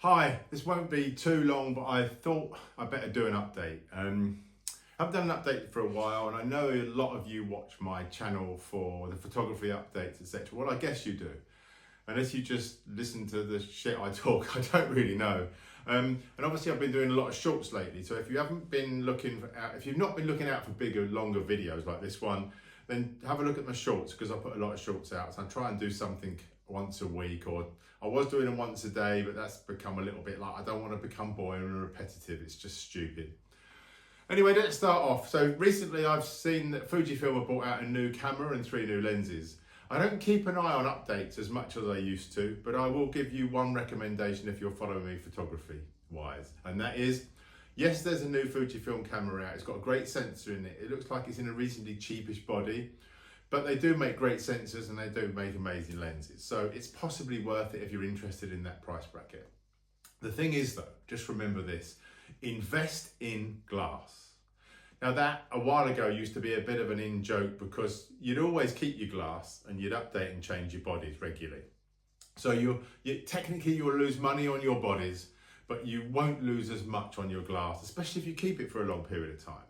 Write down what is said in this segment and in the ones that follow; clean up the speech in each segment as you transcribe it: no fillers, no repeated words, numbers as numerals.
Hi, this won't be too long, but I thought I'd better do an update. I've done an update for a while, and I know a lot of you watch my channel for the photography updates, etc. Well, I guess you do. Unless you just listen to the shit I talk, I don't really know. And obviously I've been doing a lot of shorts lately, so if you haven't been if you've not been looking out for bigger, longer videos like this one, then have a look at my shorts, because I put a lot of shorts out. So I try and do something once a week, or I was doing them once a day, but that's become a little bit like, I don't want to become boring and repetitive. It's just stupid. Anyway, let's start off. So recently I've seen that Fujifilm have brought out a new camera and 3 new lenses. I don't keep an eye on updates as much as I used to, but I will give you one recommendation if you're following me photography wise, and that is, yes, there's a new Fujifilm camera out. It's got a great sensor in it. It looks like it's in a reasonably cheapish body, but they do make great sensors and they do make amazing lenses. So it's possibly worth it if you're interested in that price bracket. The thing is though, just remember this, invest in glass. Now that a while ago used to be a bit of an in joke, because you'd always keep your glass and you'd update and change your bodies regularly. So technically you'll lose money on your bodies, but you won't lose as much on your glass, especially if you keep it for a long period of time.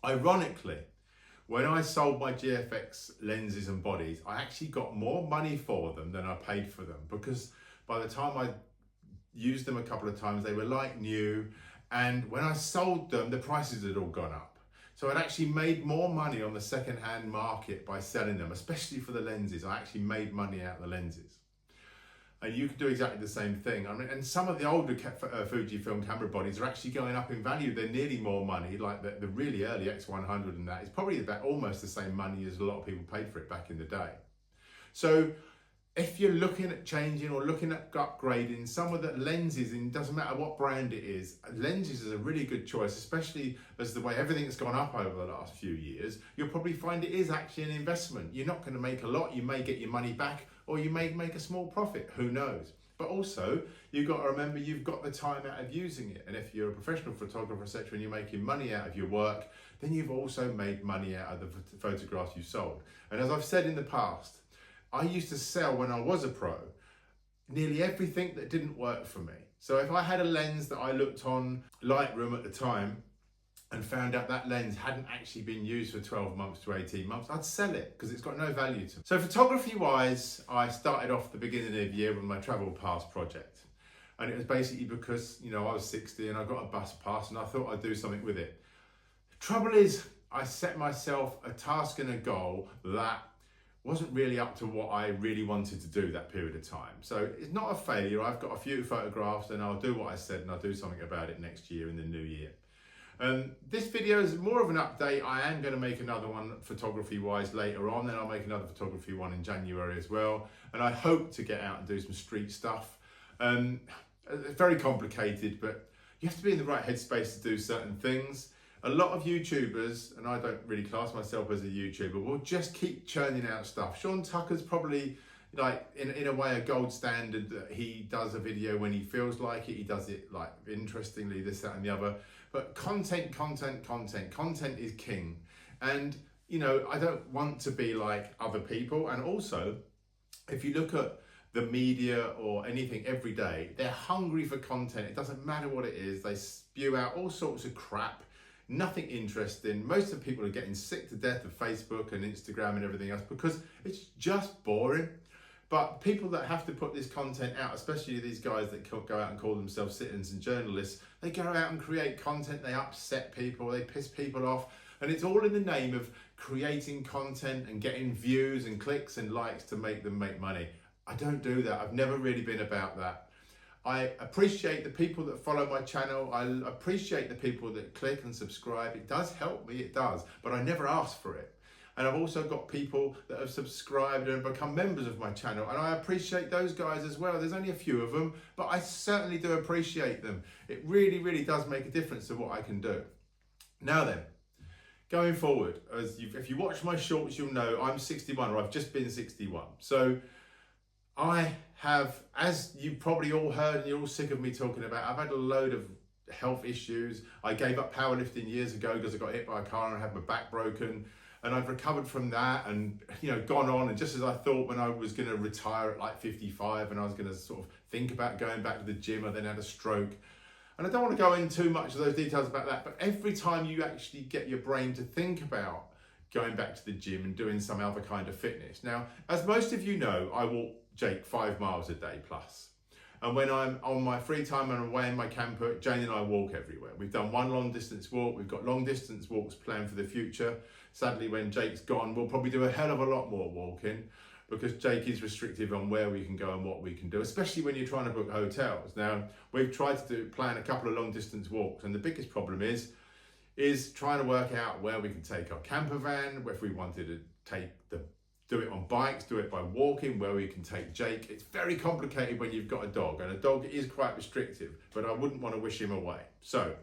Ironically, when I sold my GFX lenses and bodies, I actually got more money for them than I paid for them, because by the time I used them a couple of times, they were like new. And when I sold them, the prices had all gone up. So I'd actually made more money on the second-hand market by selling them, especially for the lenses. I actually made money out of the lenses. And you can do exactly the same thing. I mean, and some of the older Fujifilm camera bodies are actually going up in value. They're nearly more money, like the really early X100 and that. It's probably about almost the same money as a lot of people paid for it back in the day. So if you're looking at changing or looking at upgrading some of the lenses, and it doesn't matter what brand it is, lenses is a really good choice, especially as the way everything's gone up over the last few years. You'll probably find it is actually an investment. You're not going to make a lot, you may get your money back, or you may make a small profit, who knows. But also, you've got to remember you've got the time out of using it. And if you're a professional photographer, etc., and you're making money out of your work, then you've also made money out of the photographs you sold. And as I've said in the past, I used to sell, when I was a pro, nearly everything that didn't work for me. So if I had a lens that I looked on Lightroom at the time and found out that lens hadn't actually been used for 12 months to 18 months, I'd sell it because it's got no value to me. So photography wise, I started off the beginning of the year with my travel pass project. And it was basically because, I was 60 and I got a bus pass and I thought I'd do something with it. The trouble is, I set myself a task and a goal that wasn't really up to what I really wanted to do that period of time. So it's not a failure. I've got a few photographs and I'll do what I said, and I'll do something about it next year in the new year. This video is more of an update. I am going to make another one photography wise later on, then I'll make another photography one in January as well. And I hope to get out and do some street stuff. It's very complicated, but you have to be in the right headspace to do certain things. A lot of YouTubers, and I don't really class myself as a YouTuber, will just keep churning out stuff. Sean Tucker's probably, like, in a way, a gold standard, that he does a video when he feels like it. He does it, like, interestingly, this, that, and the other. But content is king. And, I don't want to be like other people. And also, if you look at the media or anything every day, they're hungry for content. It doesn't matter what it is. They spew out all sorts of crap. Nothing interesting. Most of the people are getting sick to death of Facebook and Instagram and everything else because it's just boring. But people that have to put this content out, especially these guys that go out and call themselves citizens and journalists, they go out and create content, they upset people, they piss people off, and it's all in the name of creating content and getting views and clicks and likes to make them make money. I don't do that. I've never really been about that. I appreciate the people that follow my channel. I appreciate the people that click and subscribe. It does help me, it does, but I never ask for it. And I've also got people that have subscribed and become members of my channel, and I appreciate those guys as well. There's only a few of them, but I certainly do appreciate them. It really, really does make a difference to what I can do. Now then, going forward, if you watch my shorts, you'll know I'm 61, or I've just been 61. So I have, as you've probably all heard and you're all sick of me talking about, I've had a load of health issues. I gave up powerlifting years ago because I got hit by a car and I had my back broken. And I've recovered from that and, gone on. And just as I thought when I was going to retire at like 55 and I was going to sort of think about going back to the gym. I then had a stroke. And I don't want to go into too much of those details about that, but every time you actually get your brain to think about going back to the gym and doing some other kind of fitness. Now, as most of you know, I walk Jake 5 miles a day plus. And when I'm on my free time and I'm away in my camper, Jane and I walk everywhere. We've done one long distance walk. We've got long distance walks planned for the future. Sadly, when Jake's gone, we'll probably do a hell of a lot more walking because Jake is restrictive on where we can go and what we can do, especially when you're trying to book hotels. Now, we've tried to plan a couple of long distance walks, and the biggest problem is trying to work out where we can take our camper van, if we wanted to do it on bikes, do it by walking, where we can take Jake. It's very complicated when you've got a dog, and a dog is quite restrictive, but I wouldn't want to wish him away. So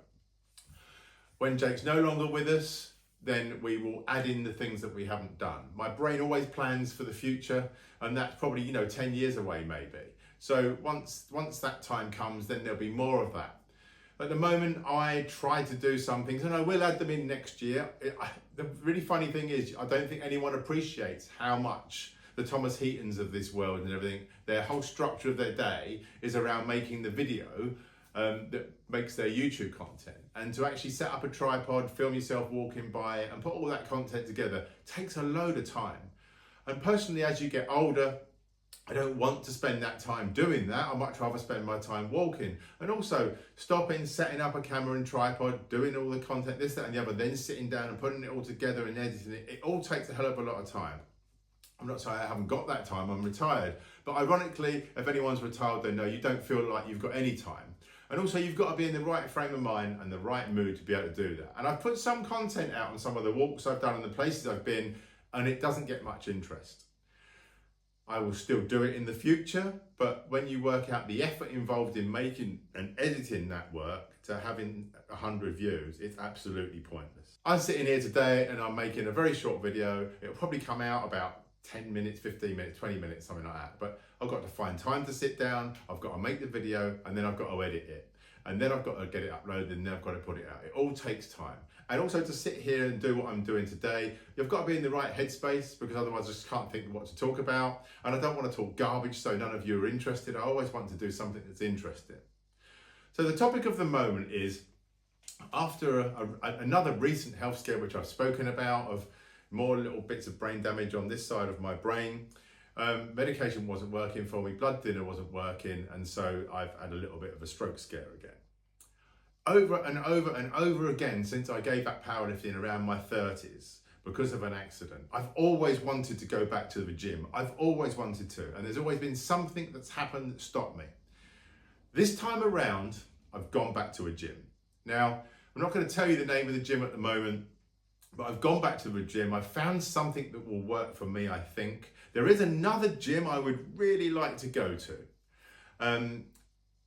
when Jake's no longer with us, then we will add in the things that we haven't done. My brain always plans for the future, and that's probably 10 years away maybe. So once that time comes, then there'll be more of that. At the moment, I try to do some things, and I will add them in next year. The really funny thing is, I don't think anyone appreciates how much the Thomas Heatons of this world and everything, their whole structure of their day is around making the video that makes their YouTube content. And to actually set up a tripod, film yourself walking by it, and put all that content together takes a load of time. And personally, as you get older, I don't want to spend that time doing that. I'd much rather spend my time walking. And also stopping, setting up a camera and tripod, doing all the content, this, that, and the other, then sitting down and putting it all together and editing it. It all takes a hell of a lot of time. I'm not saying I haven't got that time, I'm retired. But ironically, if anyone's retired, they know you don't feel like you've got any time. And also you've got to be in the right frame of mind and the right mood to be able to do that. And I've put some content out on some of the walks I've done and the places I've been, and it doesn't get much interest. I will still do it in the future, but when you work out the effort involved in making and editing that work to having 100 views, it's absolutely pointless. I'm sitting here today and I'm making a very short video. It'll probably come out about 10 minutes, 15 minutes, 20 minutes, something like that. But I've got to find time to sit down, I've got to make the video, and then I've got to edit it. And then I've got to get it uploaded, and then I've got to put it out. It all takes time. And also to sit here and do what I'm doing today, you've got to be in the right headspace, because otherwise I just can't think of what to talk about. And I don't want to talk garbage so none of you are interested. I always want to do something that's interesting. So the topic of the moment is, after another recent health scare, which I've spoken about, of more little bits of brain damage on this side of my brain, medication wasn't working for me, blood thinner wasn't working, and so I've had a little bit of a stroke scare again. Over and over and over again since I gave up powerlifting around my 30s because of an accident. I've always wanted to go back to the gym. I've always wanted to, and there's always been something that's happened that stopped me. This time around, I've gone back to a gym. Now, I'm not going to tell you the name of the gym at the moment, but I've gone back to the gym. I've found something that will work for me, I think. There is another gym I would really like to go to.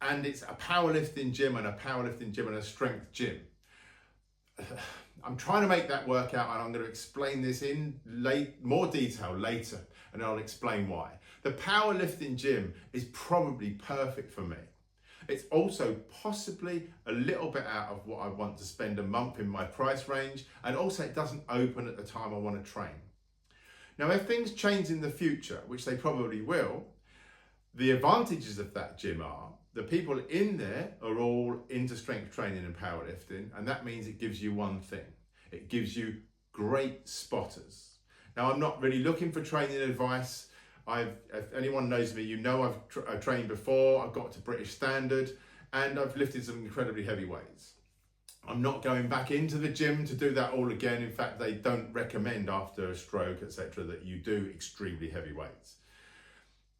And it's a powerlifting gym and a strength gym. I'm trying to make that work out, and I'm going to explain this in more detail later, and I'll explain why. The powerlifting gym is probably perfect for me. It's also possibly a little bit out of what I want to spend a month in my price range, and also it doesn't open at the time I want to train. Now, if things change in the future, which they probably will, the advantages of that gym are the people in there are all into strength training and powerlifting, and that means it gives you one thing. It gives you great spotters. Now, I'm not really looking for training advice. If anyone knows me, you know I've trained before, I've got to British standard, and I've lifted some incredibly heavy weights. I'm not going back into the gym to do that all again. In fact, they don't recommend after a stroke, etc., that you do extremely heavy weights.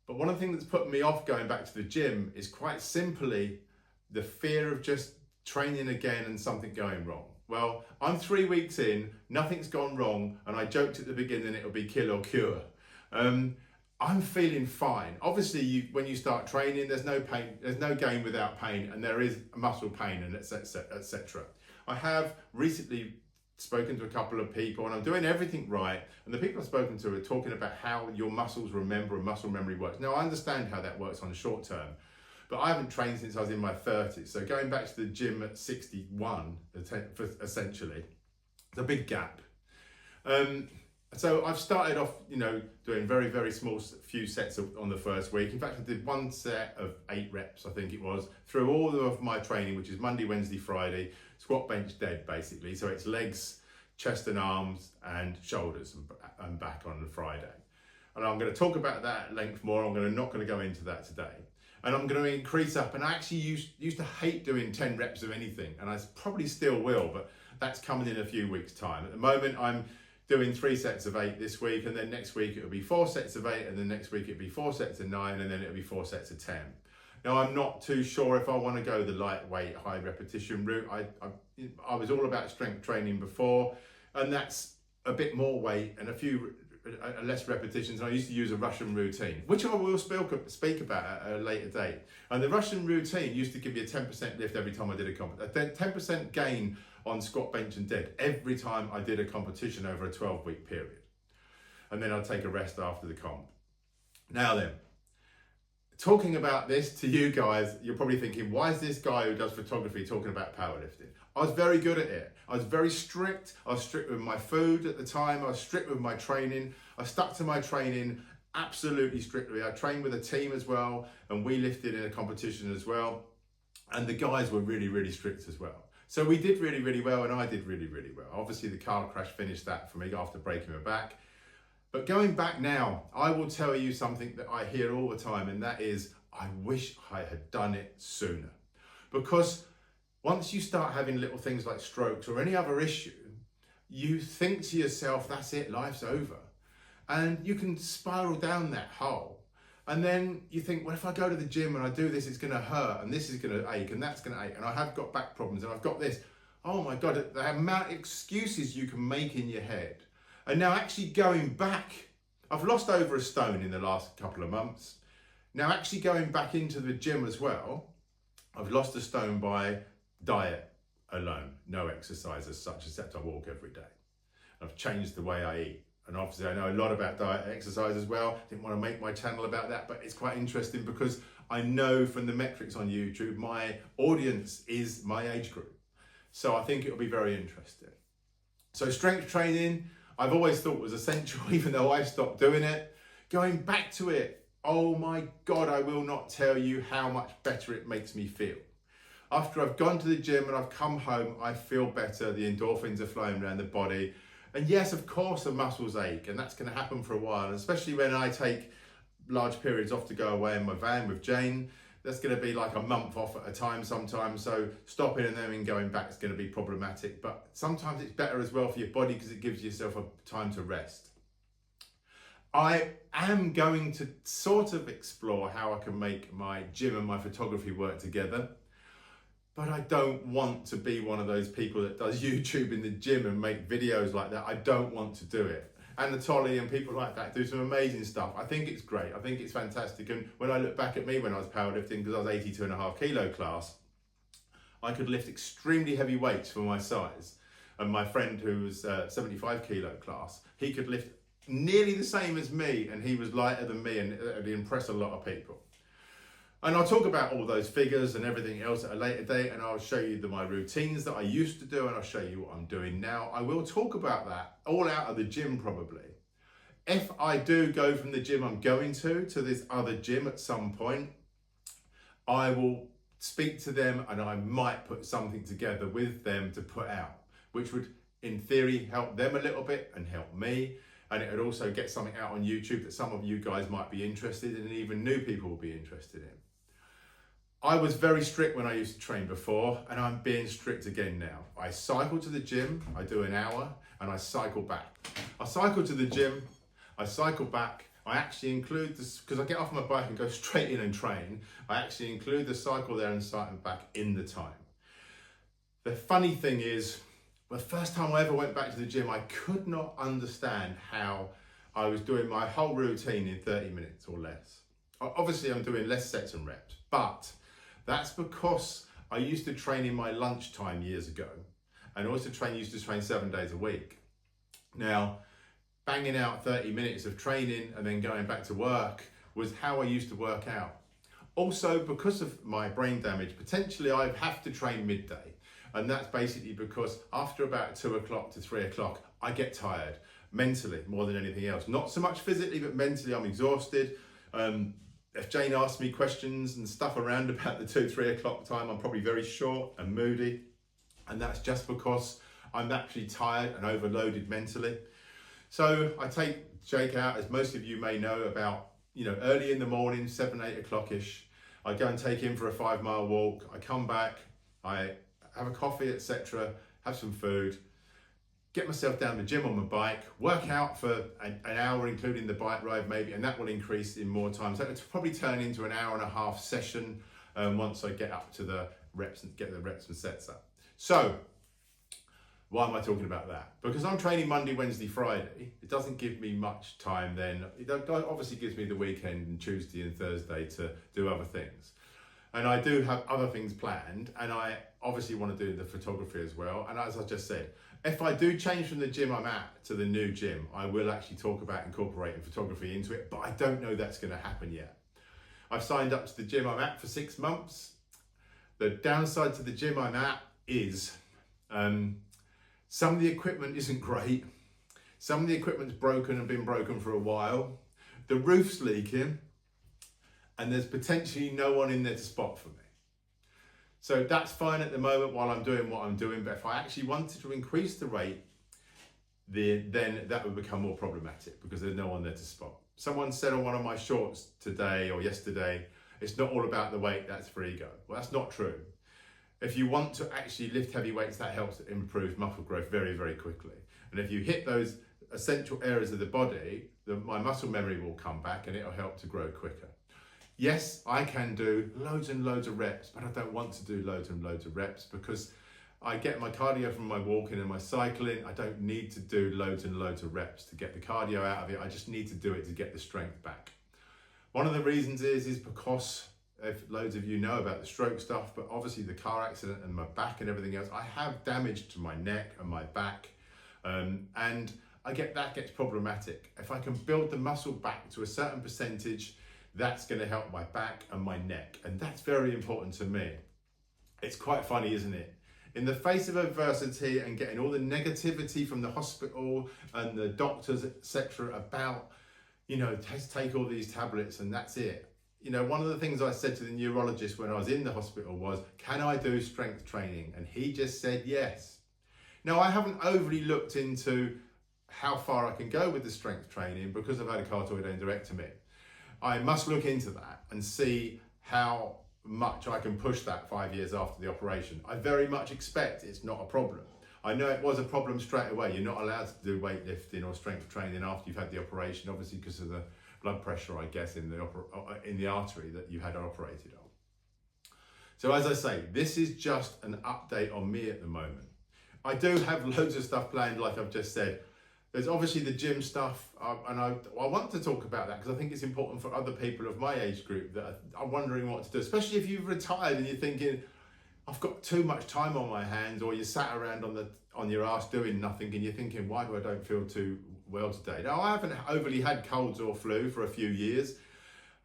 But one of the things that's put me off going back to the gym is quite simply the fear of just training again and something going wrong. Well, I'm 3 weeks in, nothing's gone wrong, and I joked at the beginning it'll be kill or cure. I'm feeling fine. Obviously, when you start training, there's no pain, there's no gain without pain, and there is muscle pain, and etc. I have recently spoken to a couple of people, and I'm doing everything right, and the people I've spoken to are talking about how your muscles remember and muscle memory works. Now, I understand how that works on the short term, but I haven't trained since I was in my 30s, so going back to the gym at 61, essentially, it's a big gap. So I've started off, doing very small few sets on the first week. In fact, I did one set of 8 reps, I think it was, through all of my training, which is Monday, Wednesday, Friday, squat, bench, dead, basically. So it's legs, chest and arms, and shoulders and back on the Friday. And I'm going to talk about that at length more. I'm not going to go into that today. And I'm going to increase up. And I actually used to hate doing 10 reps of anything, and I probably still will, but that's coming in a few weeks' time. At the moment, I'm doing 3 sets of 8 this week, and then next week it'll be 4 sets of 8, and then next week it'll be 4 sets of 9, and then it'll be 4 sets of 10. Now, I'm not too sure if I want to go the lightweight, high repetition route. I was all about strength training before, and that's a bit more weight and a few less repetitions. And I used to use a Russian routine, which I will speak about at a later date. And the Russian routine used to give me a 10% lift every time I did a 10% gain on squat, bench and dead every time I did a competition over a 12-week period. And then I'd take a rest after the comp. Now then, talking about this to you guys, you're probably thinking, why is this guy who does photography talking about powerlifting? I was very good at it. I was very strict. I was strict with my food at the time. I was strict with my training. I stuck to my training absolutely strictly. I trained with a team as well, and we lifted in a competition as well. And the guys were really strict as well. So we did really well, and I did really well. Obviously, the car crash finished that for me after breaking my back. But going back now, I will tell you something that I hear all the time, and that is, I wish I had done it sooner. Because once you start having little things like strokes or any other issue, you think to yourself, that's it, life's over. And you can spiral down that hole. And then you think, well, if I go to the gym and I do this, it's going to hurt, and this is going to ache, and that's going to ache, and I have got back problems, and I've got this. Oh my God, the amount of excuses you can make in your head. And now actually going back, I've lost over a stone in the last couple of months. Now actually going back into the gym as well, I've lost a stone by diet alone, no exercise as such, except I walk every day. I've changed the way I eat. And obviously I know a lot about diet and exercise as well. Didn't want to make my channel about that, but it's quite interesting because I know from the metrics on YouTube, my audience is my age group. So I think it'll be very interesting. So strength training, I've always thought was essential, even though I stopped doing it. Going back to it, oh my God, I will not tell you how much better it makes me feel. After I've gone to the gym and I've come home, I feel better. The endorphins are flowing around the body. And yes, of course, the muscles ache, and that's going to happen for a while. And especially when I take large periods off to go away in my van with Jane, that's going to be like a month off at a time sometimes. So stopping and then going back is going to be problematic. But sometimes it's better as well for your body because it gives yourself a time to rest. I am going to sort of explore how I can make my gym and my photography work together. But I don't want to be one of those people that does YouTube in the gym and make videos like that. I don't want to do it. Anatoly and people like that do some amazing stuff. I think it's great. I think it's fantastic. And when I look back at me when I was powerlifting, because I was 82.5 kilo class, I could lift extremely heavy weights for my size. And my friend who was 75 kilo class, he could lift nearly the same as me, and he was lighter than me, and it impressed a lot of people. And I'll talk about all those figures and everything else at a later date, and I'll show you my routines that I used to do, and I'll show you what I'm doing now. I will talk about that all out of the gym probably. If I do go from the gym I'm going to this other gym at some point, I will speak to them and I might put something together with them to put out, which would in theory help them a little bit and help me. And it would also get something out on YouTube that some of you guys might be interested in, and even new people will be interested in. I was very strict when I used to train before, and I'm being strict again now. I cycle to the gym, I do an hour, and I cycle back. I cycle to the gym, I cycle back. I actually include this, because I get off my bike and go straight in and train, I actually include the cycle there and cycle back in the time. The funny thing is, the first time I ever went back to the gym, I could not understand how I was doing my whole routine in 30 minutes or less. Obviously, I'm doing less sets and reps, but that's because I used to train in my lunchtime years ago, and also used to train 7 days a week. Now, banging out 30 minutes of training and then going back to work was how I used to work out. Also, because of my brain damage, potentially I have to train midday. And that's basically because after about 2 o'clock to 3 o'clock, I get tired. mentally more than anything else. Not so much physically, but mentally I'm exhausted. If Jane asks me questions and stuff around about the 2-3 o'clock time, I'm probably very short and moody. And that's just because I'm actually tired and overloaded mentally. So I take Jake out, as most of you may know, about, early in the morning, 7-8 o'clock-ish. I go and take him for a 5-mile walk. I come back, I have a coffee, etc., have some food, get myself down the gym on my bike, work out for an hour, including the bike ride maybe, and that will increase in more time. So it'll probably turn into an hour-and-a-half session once I get up to the reps and get the reps and sets up. So why am I talking about that? Because I'm training Monday, Wednesday, Friday. It doesn't give me much time then. It obviously gives me the weekend and Tuesday and Thursday to do other things. And I do have other things planned, and I obviously want to do the photography as well. And as I just said, if I do change from the gym I'm at to the new gym, I will actually talk about incorporating photography into it, but I don't know that's going to happen yet. I've signed up to the gym I'm at for 6 months. The downside to the gym I'm at is some of the equipment isn't great. Some of the equipment's broken and been broken for a while. The roof's leaking, and there's potentially no one in there to spot for me. So that's fine at the moment while I'm doing what I'm doing, but if I actually wanted to increase the rate, then that would become more problematic because there's no one there to spot. Someone said on one of my shorts today or yesterday, it's not all about the weight, that's for ego. Well, that's not true. If you want to actually lift heavy weights, that helps improve muscle growth very, very quickly. And if you hit those essential areas of the body, my muscle memory will come back and it'll help to grow quicker. Yes, I can do loads and loads of reps, but I don't want to do loads and loads of reps because I get my cardio from my walking and my cycling. I don't need to do loads and loads of reps to get the cardio out of it. I just need to do it to get the strength back. One of the reasons is because, if loads of you know about the stroke stuff, but obviously the car accident and my back and everything else, I have damage to my neck and my back, and that gets problematic. If I can build the muscle back to a certain percentage, that's going to help my back and my neck, and that's very important to me. It's quite funny, isn't it? In the face of adversity and getting all the negativity from the hospital and the doctors, etc., about, take all these tablets and that's it. One of the things I said to the neurologist when I was in the hospital was, can I do strength training? And he just said yes. Now, I haven't overly looked into how far I can go with the strength training because I've had a carotid endarterectomy. I must look into that and see how much I can push that 5 years after the operation. I very much expect it's not a problem. I know it was a problem straight away. You're not allowed to do weightlifting or strength training after you've had the operation, obviously because of the blood pressure, I guess, in the artery that you had operated on. So as I say, this is just an update on me at the moment. I do have loads of stuff planned, like I've just said. There's obviously the gym stuff, and I want to talk about that because I think it's important for other people of my age group that are wondering what to do, especially if you've retired and you're thinking, I've got too much time on my hands, or you sat around on your ass doing nothing and you're thinking, why do I don't feel too well today? Now, I haven't overly had colds or flu for a few years,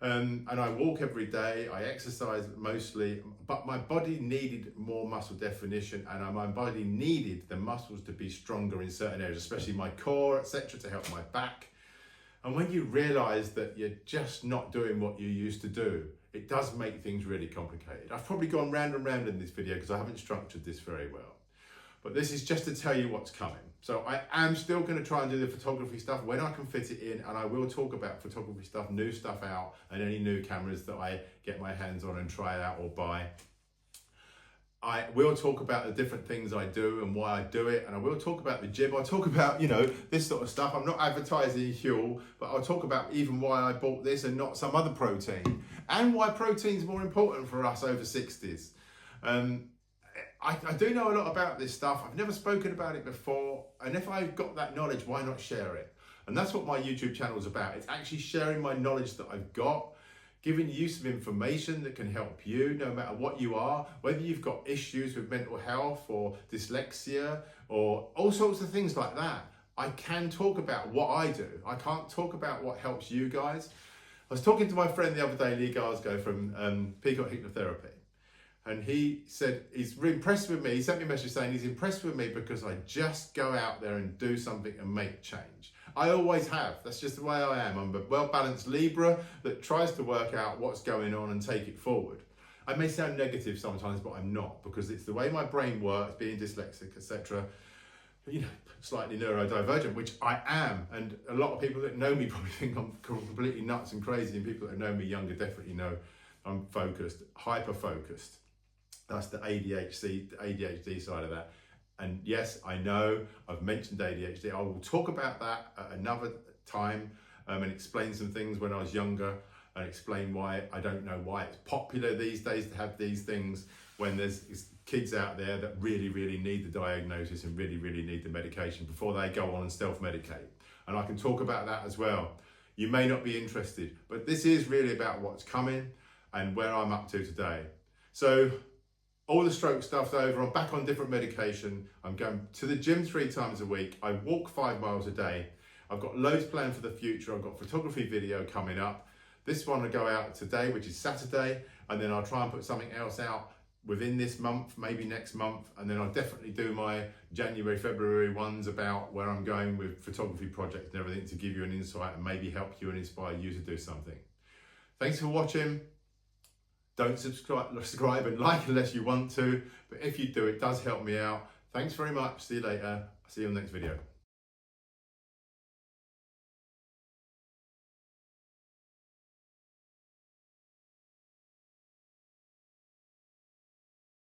and I walk every day, I exercise mostly, but my body needed more muscle definition, and my body needed the muscles to be stronger in certain areas, especially my core, etc., to help my back. And when you realize that you're just not doing what you used to do, it does make things really complicated. I've probably gone round and round in this video because I haven't structured this very well. But this is just to tell you what's coming. So I am still going to try and do the photography stuff when I can fit it in, and I will talk about photography stuff, new stuff out, and any new cameras that I get my hands on and try out or buy. I will talk about the different things I do and why I do it, and I will talk about the gym. I'll talk about, this sort of stuff. I'm not advertising Huel, but I'll talk about even why I bought this and not some other protein, and why protein's more important for us over 60s. I do know a lot about this stuff. I've never spoken about it before, and if I've got that knowledge, why not share it? And that's what my YouTube channel is about. It's actually sharing my knowledge that I've got, giving you some information that can help you no matter what you are, whether you've got issues with mental health or dyslexia or all sorts of things like that. I can talk about what I do. I can't talk about what helps you guys. I was talking to my friend the other day, Lee Garsgo from Peacock Hypnotherapy, And he said he's really impressed with me. He sent me a message saying he's impressed with me because I just go out there and do something and make change. I always have. That's just the way I am. I'm a well-balanced Libra that tries to work out what's going on and take it forward. I may sound negative sometimes, but I'm not, because it's the way my brain works, being dyslexic, etc. You know, slightly neurodivergent, which I am. And a lot of people that know me probably think I'm completely nuts and crazy, and people that know me younger definitely know I'm focused, hyper-focused. That's the ADHD side of that. And yes, I know I've mentioned ADHD. I will talk about that at another time and explain some things when I was younger, and explain why I don't know why it's popular these days to have these things when there's kids out there that really, really need the diagnosis and really, really need the medication before they go on and self-medicate. And I can talk about that as well. You may not be interested, but this is really about what's coming and where I'm up to today. So all the stroke stuff's over. I'm back on different medication. I'm going to the gym 3 times a week. I walk 5 miles a day. I've got loads planned for the future. I've got photography video coming up. This one will go out today, which is Saturday, and then I'll try and put something else out within this month, maybe next month, and then I'll definitely do my January, February ones about where I'm going with photography projects and everything to give you an insight and maybe help you and inspire you to do something. Thanks for watching. Don't subscribe and like unless you want to, but if you do, it does help me out. Thanks very much. See you later. See you on the next video.